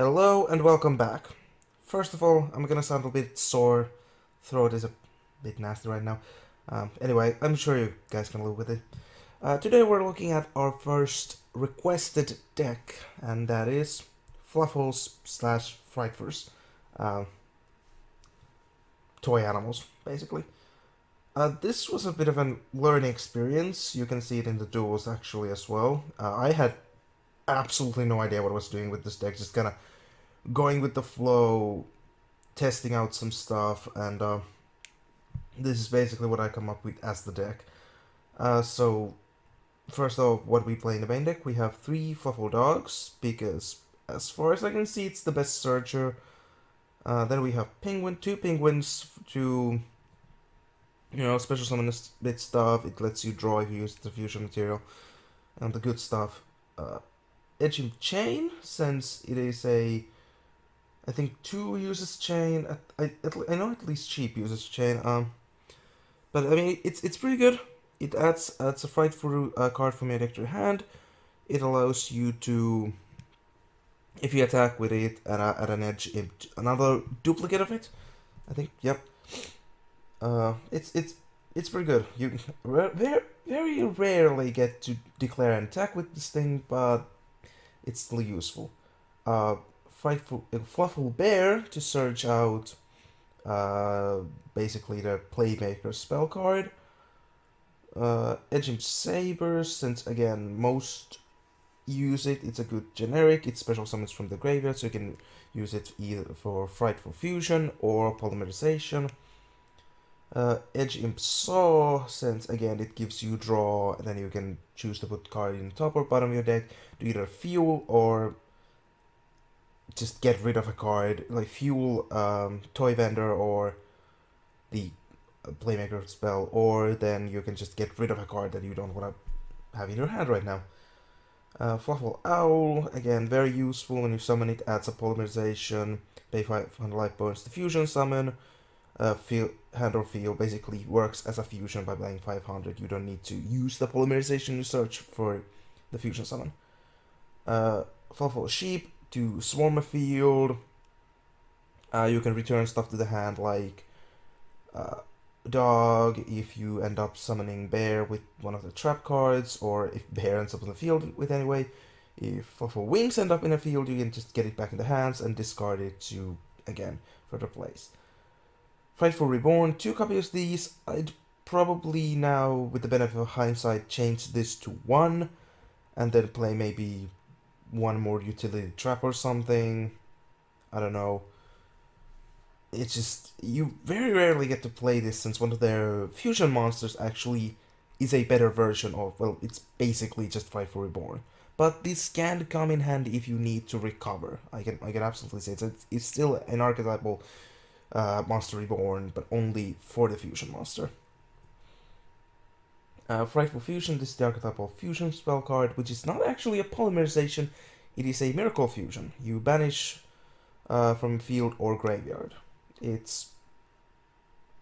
Hello and welcome back. First of all, I'm gonna sound a bit sore. Throat is a bit nasty right now. Anyway, I'm sure you guys can live with it. Today we're looking at our first requested deck, and that is Fluffals slash Frightfurs. Uh, Toy animals, basically. This was a bit of a learning experience. You can see it in the duels actually as well. I had absolutely no idea what I was doing with this deck, just kinda going with the flow, testing out some stuff, and this is basically what I come up with as the deck. So, first off, what we play in the main deck, we have 3 Fluffal dogs, because as far as I can see, it's the best searcher. Then we have two penguins to, special summon this bit stuff. It lets you draw if you use the fusion material, and the good stuff. Edge-imp chain, since it is a I think 2 uses chain. I know at least cheap uses chain. But I mean it's pretty good. It adds a Frightfur card from your deck to your hand. It allows you to, if you attack with it at an edge-imp, another duplicate of it. I think. Yep. It's pretty good. You very rarely get to declare an attack with this thing, but it's still useful. Fluffal Bear to search out basically the Playmaker spell card. Edge-imp Saber, since again most use it, it's a good generic. It special summons from the graveyard, so you can use it either for Frightful Fusion or Polymerization. Edge-imp Saw, since again it gives you draw, and then you can choose to put card in the top or bottom of your deck to either fuel or just get rid of a card, like fuel Toy Vendor or the Playmaker spell, or then you can just get rid of a card that you don't want to have in your hand right now. Fluffal Owl, again, very useful. When you summon it, adds a polymerization, pay 500 life points to fusion summon. Hand or feel basically works as a fusion by playing 500. You don't need to use the polymerization to search for the fusion summon. Fluffal Sheep to swarm a field. You can return stuff to the hand like dog if you end up summoning bear with one of the trap cards, or if bear ends up in the field with anyway. If Fluffal Wings end up in a field, you can just get it back in the hands and discard it to, again, further place. Frightfur Reborn, 2 copies of these. I'd probably now, with the benefit of hindsight, change this to 1, and then play maybe 1 more utility trap or something. I don't know. It's just, you very rarely get to play this, since one of their fusion monsters actually is a better version of, well, it's basically just Frightfur Reborn. But this can come in handy if you need to recover. I can absolutely say it's still an archetypal monster reborn, but only for the fusion monster. Frightful Fusion, this is the archetypal fusion spell card, which is not actually a polymerization, it is a miracle fusion. You banish from field or graveyard. It's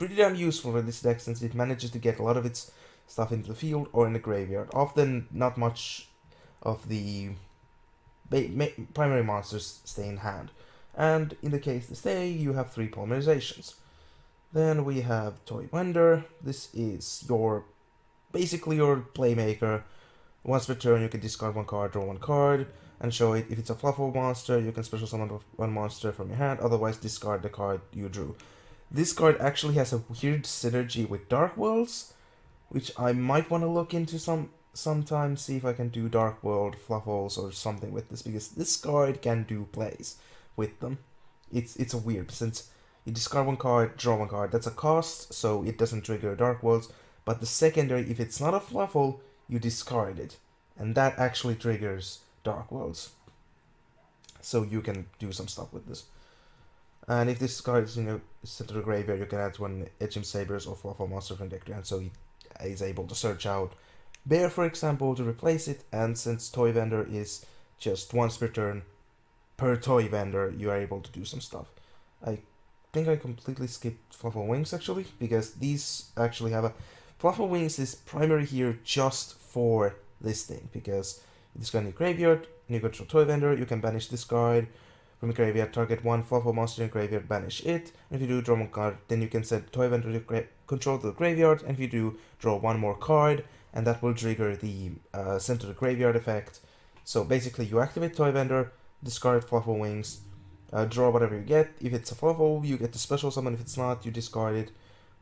pretty damn useful for this deck, since it manages to get a lot of its stuff into the field or in the graveyard. Often not much of the primary monsters stay in hand. And in the case they stay, you have 3 polymerizations. Then we have Toy Vendor. This is basically your Playmaker. Once per turn, you can discard 1 card, draw 1 card, and show it. If it's a Fluffal monster, you can special summon 1 monster from your hand, otherwise discard the card you drew. This card actually has a weird synergy with Dark Worlds, which I might want to look into sometime, see if I can do Dark World Fluffals or something with this, because this card can do plays with them. It's a weird, since you discard 1 card, draw 1 card. That's a cost, so it doesn't trigger Dark Worlds. But the secondary, if it's not a Fluffal, you discard it, and that actually triggers Dark Worlds. So you can do some stuff with this. And if this card is sent to the graveyard, you can add 1 edge-imp Sabers or Fluffal monster from deck to hand, so he is able to search out Bear, for example, to replace it. And since Toy Vendor is just once per turn per Toy Vendor, you are able to do some stuff. I think I completely skipped Fluffal Wings actually, because these actually have a Fluffal Wings is primary here just for this thing, because you discard your graveyard, and you control Toy Vendor, you can banish this card, from the graveyard, target one Fluffal monster in the graveyard, banish it. And if you do, draw one card, then you can set toy vendor to control the graveyard, and if you do, draw one more card, and that will trigger the send to the graveyard effect. So basically, you activate toy vendor, discard Fluffal wings, draw whatever you get. If it's a Fluffal, you get the special summon. If it's not, you discard it.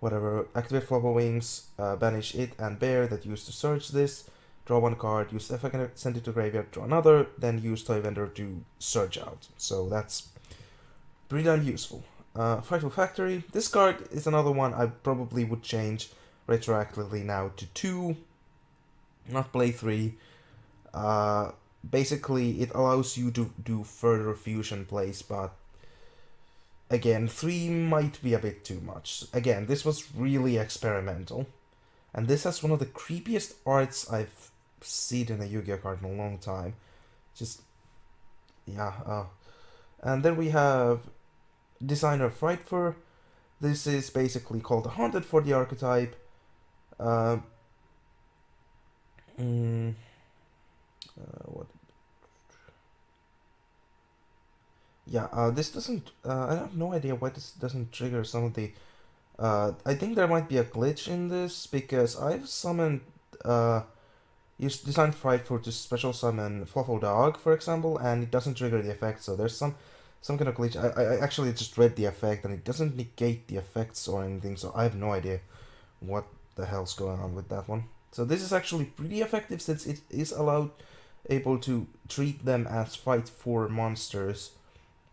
Whatever. Activate Fluffal wings, banish it and bear that used to search this. Draw one card, use the effect, send it to graveyard, draw another, then use toy vendor to search out. So that's pretty damn useful. Frightfur Factory. This card is another one I probably would change retroactively now to 2, not play 3. Basically, it allows you to do further fusion plays, but again, 3 might be a bit too much. Again, this was really experimental, and this has one of the creepiest arts I've seen in a Yu-Gi-Oh card in a long time. Just, yeah. And then we have Designer Frightfur. This is basically called a Haunted for the archetype. What? Yeah, this doesn't. I have no idea why this doesn't trigger some of the. I think there might be a glitch in this because I've summoned. Used designed Frightfur to special summon Fluffal Dog, for example, and it doesn't trigger the effect. So there's some kind of glitch. I actually just read the effect and it doesn't negate the effects or anything. So I have no idea what the hell's going on with that one. So this is actually pretty effective since it is able to treat them as Frightfur monsters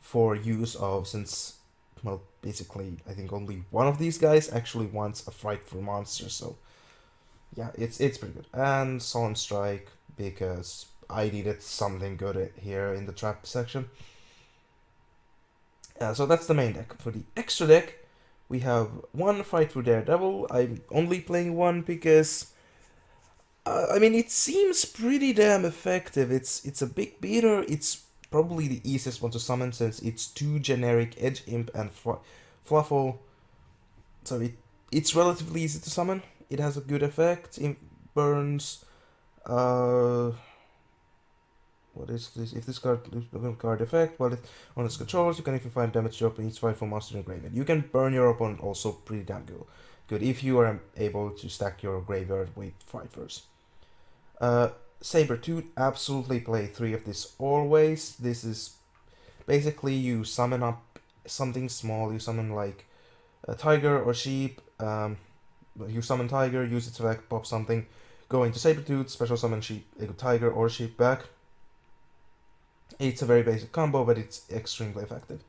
for use of, since, well, basically I think only one of these guys actually wants a Frightfur monster, so yeah, it's pretty good. And Solemn Strike, because I needed something good here in the trap section. So that's the main deck. For the extra deck, we have one Frightfur Daredevil. I'm only playing one because I mean, it seems pretty damn effective. It's a big beater. It's probably the easiest one to summon since it's 2 generic edge-imp and Fluffal. So it's relatively easy to summon. It has a good effect. It burns. What is this? If this card effect while on its controls, you can, if you find damage drop in each Frightful monster in the graveyard. You can burn your opponent also pretty damn good if you are able to stack your graveyard with Frightfurs. Sabertooth, absolutely play 3 of this always. This is basically you summon up something small. You summon like a tiger or sheep. You summon tiger, use its effect, pop something, go into Sabertooth, special summon sheep, tiger or sheep back. It's a very basic combo, but it's extremely effective.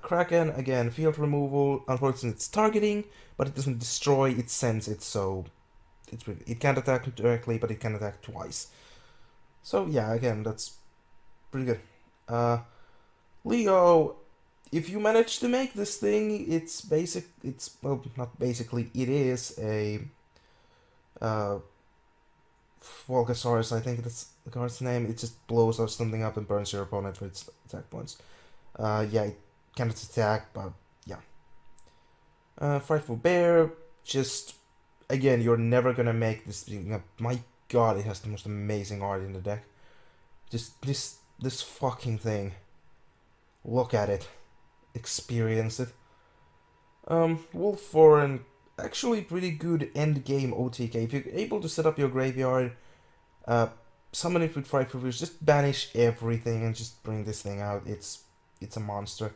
Kraken, again, field removal. Unfortunately, it's targeting, but it doesn't destroy, it sends it, so it can't attack directly, but it can attack twice. So yeah, again, that's pretty good. Leo, if you manage to make this thing, well, not basically, it is a Volcasaurus, I think that's the card's name. It just blows or something up and burns your opponent for its attack points. Yeah, it cannot attack, but yeah. Frightful Bear, just, again, you're never gonna make this thing up. My god, it has the most amazing art in the deck. Just this fucking thing. Look at it. Experience it. Wolf Foreign, actually pretty good end game OTK. If you're able to set up your graveyard, summon it with Frightfur, just banish everything and just bring this thing out. It's a monster.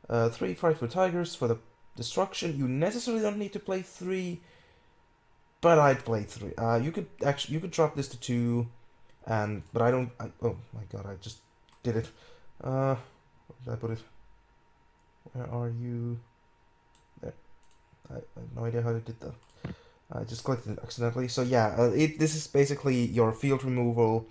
3 Frightfur Tigers for the destruction. You necessarily don't need to play 3, but I'd play 3. You could drop this to 2, but I don't. Oh my god, I just did it. Where did I put it? Where are you? There. I have no idea how I did that. I just clicked it accidentally. So yeah, this is basically your field removal.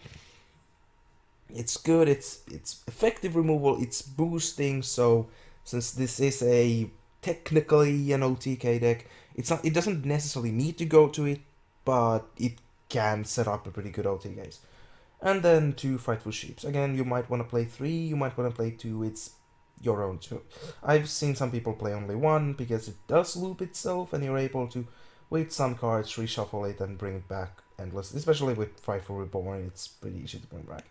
It's good. It's effective removal. It's boosting. So since this is technically an OTK deck, it doesn't necessarily need to go to it, but it can set up a pretty good OTKs. And then 2 Frightful Sheeps. Again, you might want to play 3. You might want to play 2. It's your own too. I've seen some people play only 1 because it does loop itself and you're able to, with some cards, reshuffle it and bring it back endless. Especially with Frightful Reborn, it's pretty easy to bring back.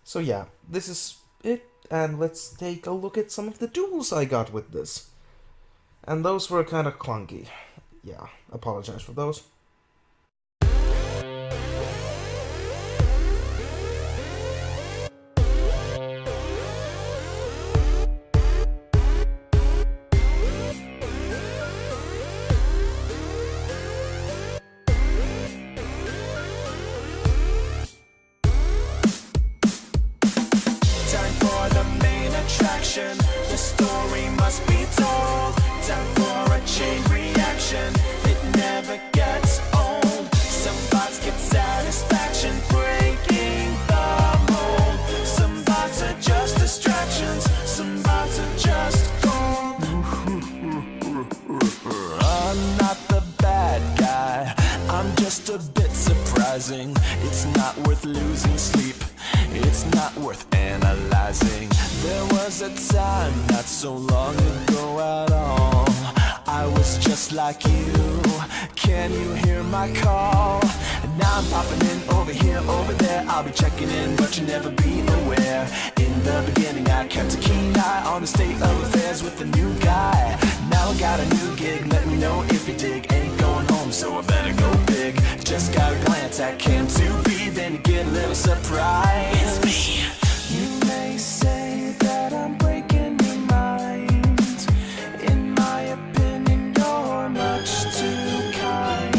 So yeah, this is it, and let's take a look at some of the duels I got with this. And those were kind of clunky. Yeah, apologize for those. The story must be told. Time for a chain reaction. It never gets old. Some bots get satisfaction breaking the mold. Some bots are just distractions. Some bots are just gold. I'm not the bad guy. I'm just a bit surprising. It's not worth losing sleep. It's not worth analyzing. There was a time not so long ago at all. I was just like you. Can you hear my call? And now I'm popping in over here, over there. I'll be checking in, but you'll never be aware. In the beginning I kept a keen eye on the state of affairs with the new guy. Now I got a new gig, let me know if you dig. Ain't going home, so I better go big. Just got a glance at Cam 2B, then you get a little surprise. It's me. You may say that I'm breaking your mind. In my opinion, you're much too kind.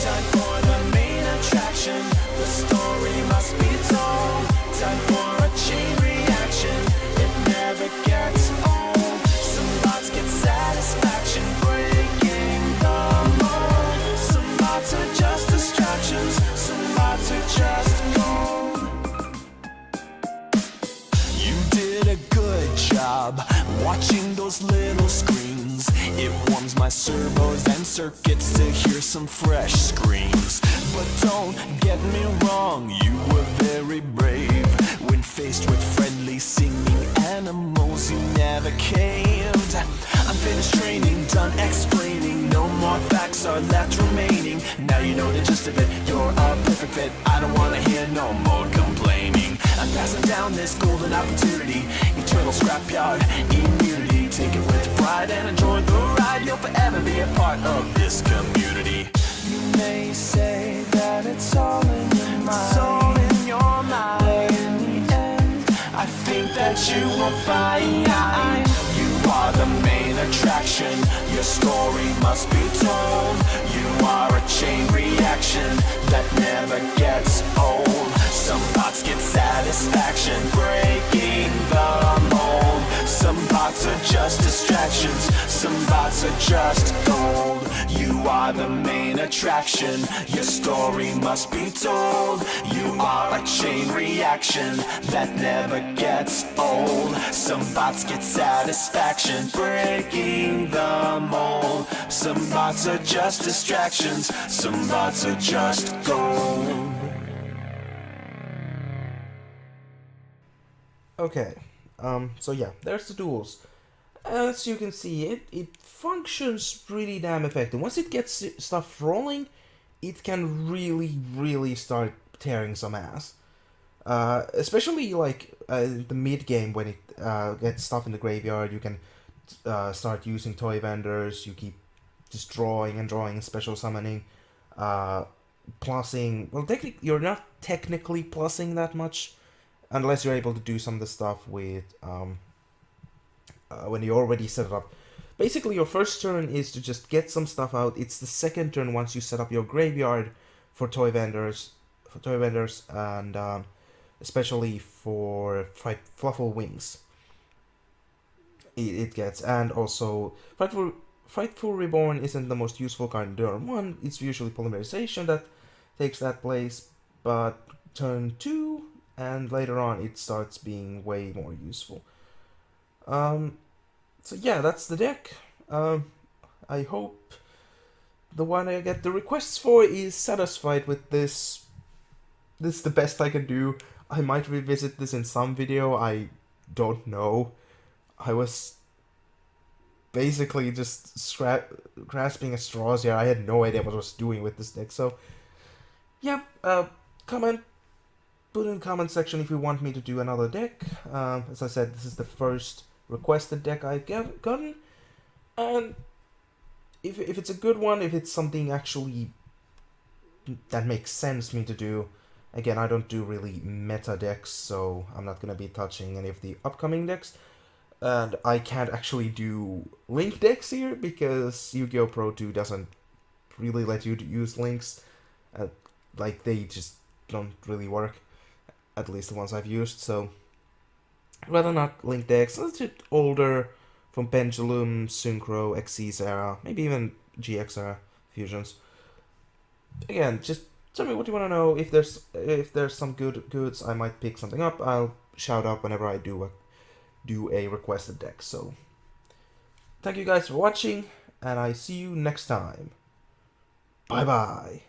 Time for the main attraction. The story must be told. Time for a chain reaction. It never gets old. Some bots get satisfaction breaking the mold. Some bots are just distractions. Some bots are just gold. A good job watching those little screens. It warms my servos and circuits to hear some fresh screams. But don't get me wrong, you were very brave. When faced with friendly singing animals, you never caved. I'm finished training, done explaining. No more facts are left remaining. Now you know the gist of it, you're a perfect fit. I don't wanna hear no more complaining. I'm passing down this golden opportunity. Eternal scrapyard immunity. Take it with pride and enjoy the ride. You'll forever be a part of this community. You may say that it's all in your mind. It's all in your mind. But in the end, I think that you will find you are the main attraction. Your story must be told. You are a chain reaction that never gets old. Some bots get satisfaction breaking the mold. Some bots are just distractions. Some bots are just gold. You are the main attraction. Your story must be told. You are a chain reaction that never gets old. Some bots get satisfaction breaking the mold. Some bots are just distractions. Some bots are just gold. Okay, so yeah, there's the duels. As you can see, it functions really damn effective. Once it gets stuff rolling, it can really start tearing some ass. Especially like the mid game when it gets stuff in the graveyard, you can start using toy vendors. You keep just drawing and special summoning, plussing. Well, you're not technically plussing that much, unless you're able to do some of the stuff with when you already set it up. Basically, your first turn is to just get some stuff out. It's the second turn once you set up your graveyard for toy vendors, and especially for Fluffal wings. It gets, and also Frightfur Reborn isn't the most useful card in turn 1. It's usually Polymerization that takes that place, but turn 2 and later on it starts being way more useful. So yeah, that's the deck. I hope the one I get the requests for is satisfied with this. This is the best I can do. I might revisit this in some video, I don't know. I was basically just grasping at straws here. I had no idea what I was doing with this deck, so yeah, comment, put in the comment section if you want me to do another deck. As I said, this is the first requested deck I've gotten, and if it's a good one, if it's something actually that makes sense me to do. Again, I don't do really meta decks, so I'm not gonna be touching any of the upcoming decks. And I can't actually do link decks here because Yu-Gi-Oh! Pro 2 doesn't really let you use links. Like, they just don't really work. At least the ones I've used, so I'd rather not link decks. Let's do older, from Pendulum, Synchro, Xyz era, maybe even GX era fusions. Again, just tell me what you want to know. If there's some goods, I might pick something up. I'll shout out whenever I do a requested deck. So thank you guys for watching, and I see you next time. Bye bye.